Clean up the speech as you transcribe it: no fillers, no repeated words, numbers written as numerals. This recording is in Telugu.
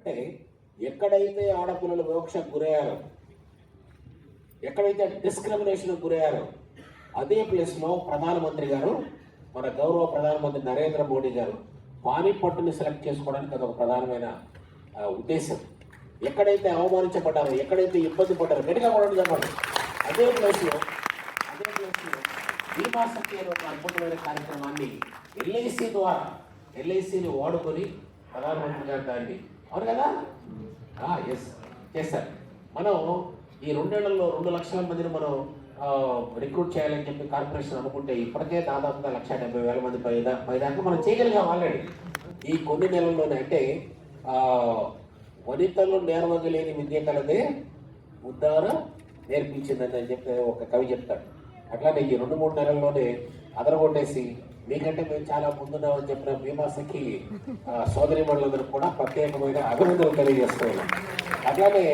అంటే ఎక్కడైతే ఆడపిల్లలు వివక్షకు గురయ్యారో, ఎక్కడైతే డిస్క్రిమినేషన్కి గురయ్యారో అదే ప్లేస్లో ప్రధానమంత్రి గారు, మన గౌరవ ప్రధానమంత్రి నరేంద్ర మోడీ గారు పానీపట్టుని సెలెక్ట్ చేసుకోవడానికి అదొక ప్రధానమైన ఉద్దేశం. ఎక్కడైతే అవమానించబడ్డారో, ఎక్కడైతే ఇబ్బంది పడ్డారో గట్టిగా పడండి చెప్పండి. అదే ప్లేస్లో బీమా శక్తి అనే ఒక అద్భుతమైన కార్యక్రమాన్ని ఎల్ఐసిని వాడుకొని ప్రధానమంత్రి గారు దాన్ని, అవును కదా, ఎస్ చేస్తారు. మనం ఈ 2 ఏళ్లలో 2 లక్షల మందిని మనం రిక్రూట్ చేయాలని చెప్పి కార్పొరేషన్ అనుకుంటే ఇప్పటికే దాదాపుగా 1,70,000 మంది పైదాకా మనం చేయగలిగాం ఆల్రెడీ ఈ కొన్ని నెలల్లోనే. అంటే వనితలు నేర్వగలేని విద్య కలదే ఉద్దార నేర్పించిందని అని చెప్పి ఒక కవి చెప్తాడు. అట్లానే ఈ 2-3 నెలల్లోనే అదరగొట్టేసి మీకంటే మేము చాలా ముందున్నామని చెప్పిన బీమా సఖి సోదరి మండలందరూ కూడా ప్రత్యేకమైన అభినందనలు తెలియజేస్తున్నాం. అట్లానే